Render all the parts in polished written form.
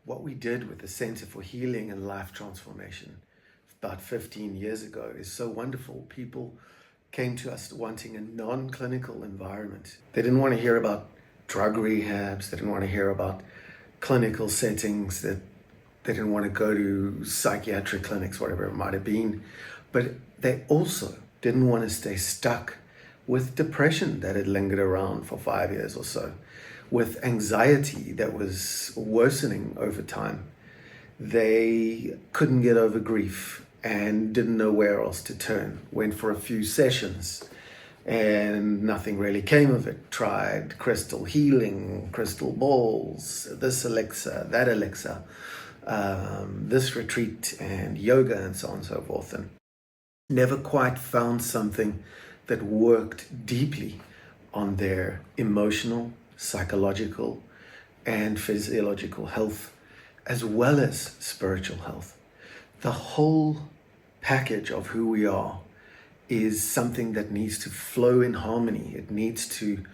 what we did with the Center for Healing and Life Transformation about 15 years ago is so wonderful. People came to us wanting a non-clinical environment. They didn't want to hear about drug rehabs. They didn't want to hear about clinical settings. That they didn't want to go to psychiatric clinics, whatever it might have been. But they also didn't want to stay stuck with depression that had lingered around for 5 years or so, with anxiety that was worsening over time. They couldn't get over grief and didn't know where else to turn. Went for a few sessions and nothing really came of it. Tried crystal healing, crystal balls, this elixir, that elixir, this retreat and yoga and so on and so forth, and never quite found something that worked deeply on their emotional, psychological, and physiological health, as well as spiritual health. The whole package of who we are is something that needs to flow in harmony. It needs to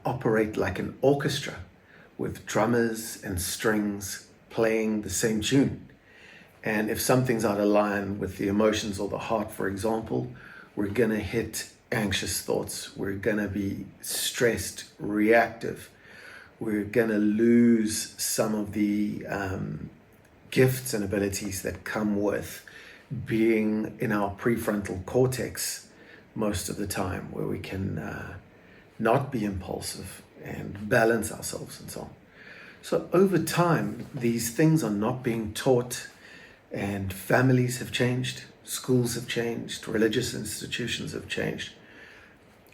operate like an orchestra with drummers and strings playing the same tune. And if something's out of line with the emotions or the heart, for example, we're going to hit anxious thoughts. We're going to be stressed, reactive. We're going to lose some of the gifts and abilities that come with being in our prefrontal cortex most of the time, where we can not be impulsive and balance ourselves and so on. So over time, these things are not being taught, and families have changed, schools have changed, religious institutions have changed,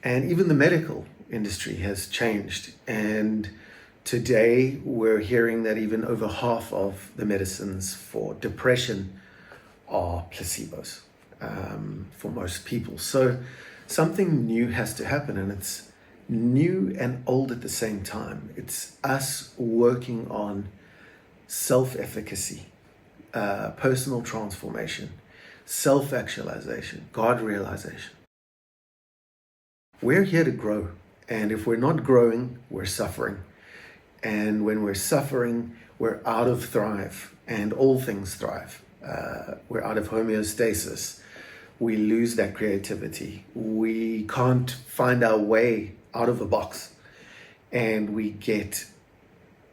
and even the medical industry has changed. And today we're hearing that even over half of the medicines for depression are placebos for most people. So something new has to happen, and it's new and old at the same time. It's us working on self-efficacy, personal transformation, self-actualization, God realization. We're here to grow, and if we're not growing, we're suffering. And when we're suffering, we're out of thrive, and all things thrive. We're out of homeostasis. We lose that creativity. We can't find our way out of a box, and we get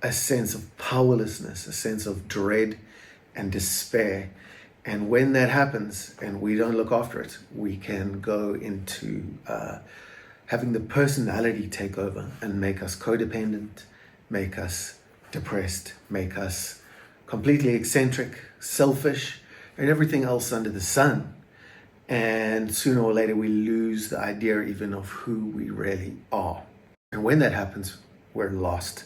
a sense of powerlessness, a sense of dread and despair. And when that happens and we don't look after it, we can go into having the personality take over and make us codependent, make us depressed, make us completely eccentric, selfish, and everything else under the sun. And sooner or later, we lose the idea even of who we really are. And when that happens, we're lost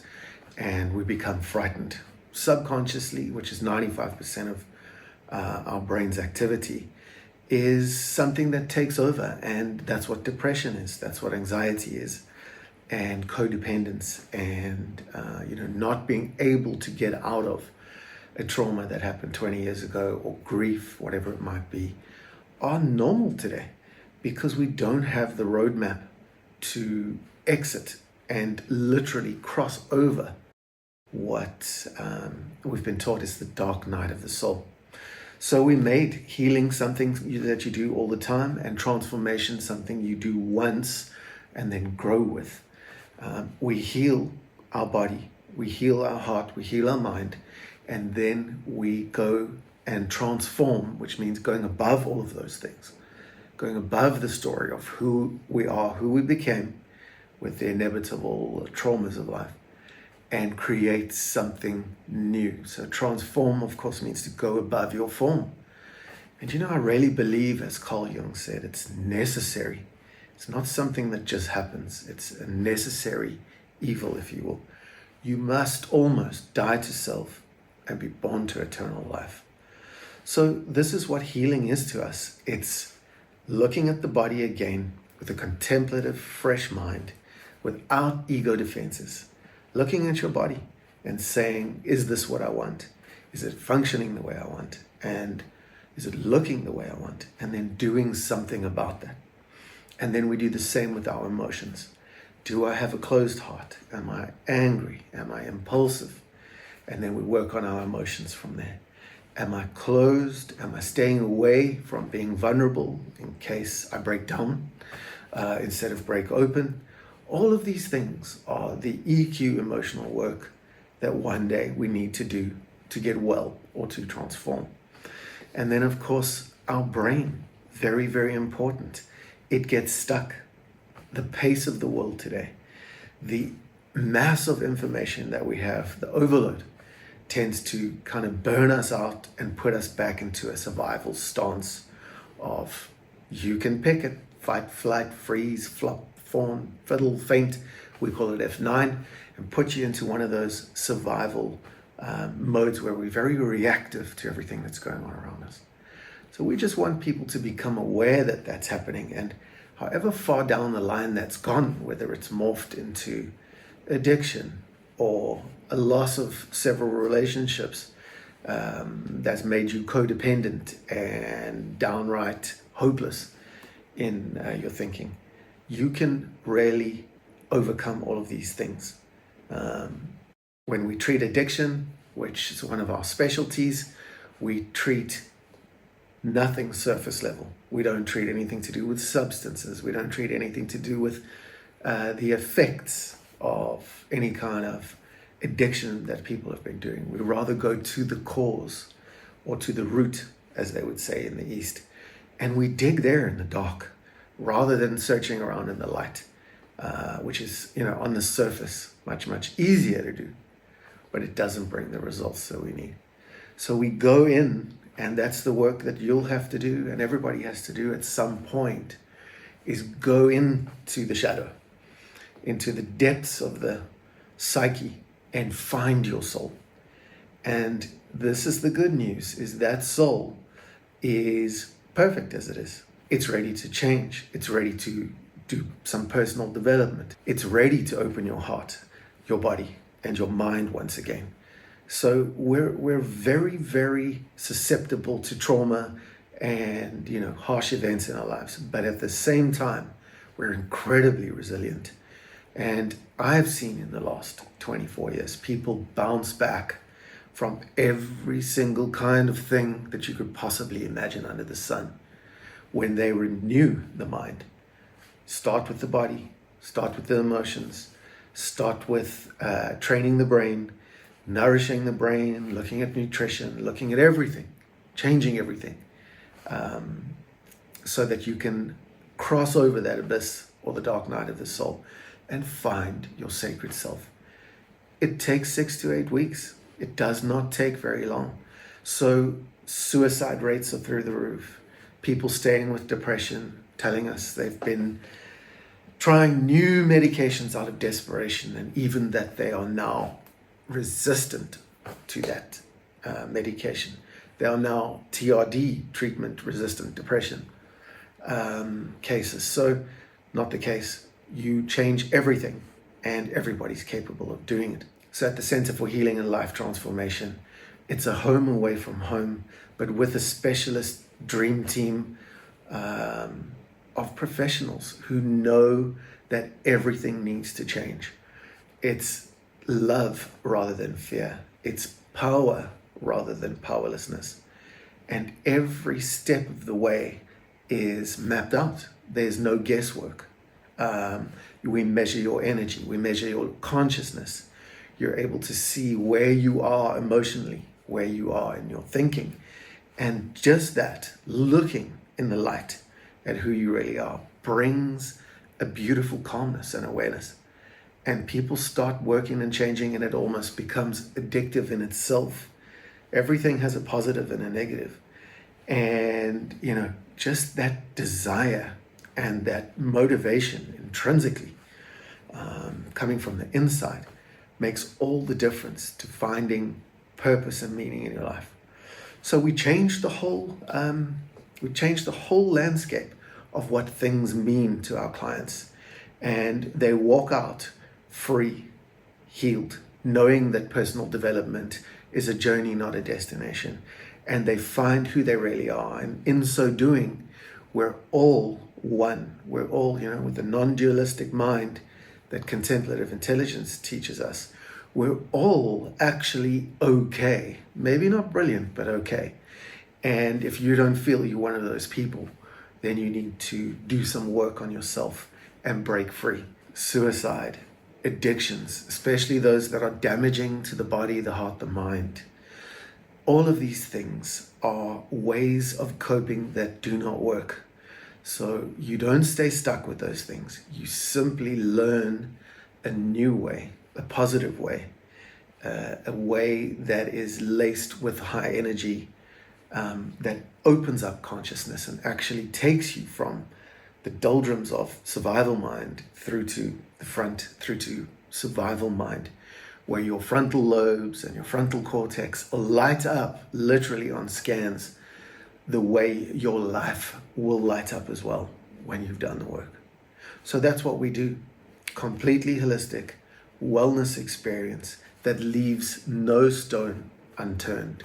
and we become frightened. Subconsciously, which is 95% of our brain's activity, is something that takes over. And that's what depression is. That's what anxiety is. And codependence and, not being able to get out of a trauma that happened 20 years ago, or grief, whatever it might be, are normal today, because we don't have the roadmap to exit and literally cross over what we've been taught is the dark night of the soul. So we made healing something that you do all the time, and transformation something you do once and then grow with. We heal our body, we heal our heart, we heal our mind, and then we go and transform, which means going above all of those things, going above the story of who we are, who we became with the inevitable traumas of life, and create something new. So transform, of course, means to go above your form. And I really believe, as Carl Jung said, it's necessary. It's not something that just happens. It's a necessary evil, if you will. You must almost die to self and be born to eternal life. So this is what healing is to us. It's looking at the body again with a contemplative, fresh mind, without ego defenses. Looking at your body and saying, is this what I want? Is it functioning the way I want? And is it looking the way I want? And then doing something about that. And then we do the same with our emotions. Do I have a closed heart? Am I angry? Am I impulsive? And then we work on our emotions from there. Am I closed? Am I staying away from being vulnerable in case I break down instead of break open? All of these things are the EQ emotional work that one day we need to do to get well or to transform. And then, of course, our brain, very, very important. It gets stuck. The pace of the world today, the mass of information that we have, the overload, tends to kind of burn us out and put us back into a survival stance of, you can pick it, fight, flight, freeze, flop, fawn, fiddle, faint, we call it F9, and put you into one of those survival modes where we're very reactive to everything that's going on around us. So we just want people to become aware that that's happening, and however far down the line that's gone, whether it's morphed into addiction or a loss of several relationships that's made you codependent and downright hopeless in your thinking, you can really overcome all of these things. When we treat addiction, which is one of our specialties, we treat nothing surface level. We don't treat anything to do with substances. We don't treat anything to do with the effects of any kind of addiction that people have been doing. We'd rather go to the cause, or to the root, as they would say in the East. And we dig there in the dark, rather than searching around in the light, which is, on the surface, much, much easier to do, but it doesn't bring the results that we need. So we go in, and that's the work that you'll have to do, and everybody has to do at some point, is go into the shadow, into the depths of the psyche, and find your soul. And this is the good news, is that soul is perfect as it is. It's ready to change. It's ready to do some personal development. It's ready to open your heart, your body, and your mind once again. So we're very, very susceptible to trauma and harsh events in our lives. But at the same time, we're incredibly resilient. And I've seen in the last 24 years, people bounce back from every single kind of thing that you could possibly imagine under the sun when they renew the mind. Start with the body, start with the emotions, start with training the brain, nourishing the brain, looking at nutrition, looking at everything, changing everything, so that you can cross over that abyss or the dark night of the soul and find your sacred self. It takes 6 to 8 weeks. It does not take very long. So suicide rates are through the roof. People staying with depression, telling us they've been trying new medications out of desperation, and even that they are now resistant to that medication. They are now TRD, treatment resistant depression cases. So not the case. You change everything, and everybody's capable of doing it. So at the Center for Healing and Life Transformation, it's a home away from home, but with a specialist dream team of professionals who know that everything needs to change. It's love rather than fear. It's power rather than powerlessness. And every step of the way is mapped out. There's no guesswork. We measure your energy. We measure your consciousness. You're able to see where you are emotionally, where you are in your thinking. And just that, looking in the light at who you really are, brings a beautiful calmness and awareness. And people start working and changing, and it almost becomes addictive in itself. Everything has a positive and a negative. And, just that desire and that motivation intrinsically coming from the inside makes all the difference to finding purpose and meaning in your life. So we changed the whole landscape of what things mean to our clients, and they walk out free, healed, knowing that personal development is a journey, not a destination, and they find who they really are. And in so doing, we're all one. We're all, with the non-dualistic mind that contemplative intelligence teaches us. We're all actually okay. Maybe not brilliant, but okay. And if you don't feel you're one of those people, then you need to do some work on yourself and break free. Suicide, addictions, especially those that are damaging to the body, the heart, the mind. All of these things are ways of coping that do not work. So you don't stay stuck with those things. You simply learn a new way, a positive way, a way that is laced with high energy, that opens up consciousness and actually takes you from the doldrums of survival mind through to the front, through to survival mind, where your frontal lobes and your frontal cortex light up literally on scans the way your life will light up as well when you've done the work. So that's what we do. Completely holistic wellness experience that leaves no stone unturned.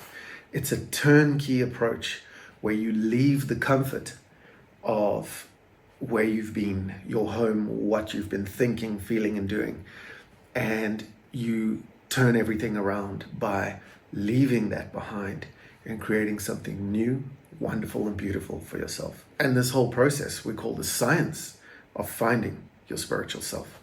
It's a turnkey approach where you leave the comfort of where you've been, your home, what you've been thinking, feeling, and doing, and you turn everything around by leaving that behind and creating something new, wonderful, and beautiful for yourself. And this whole process we call the science of finding your spiritual self.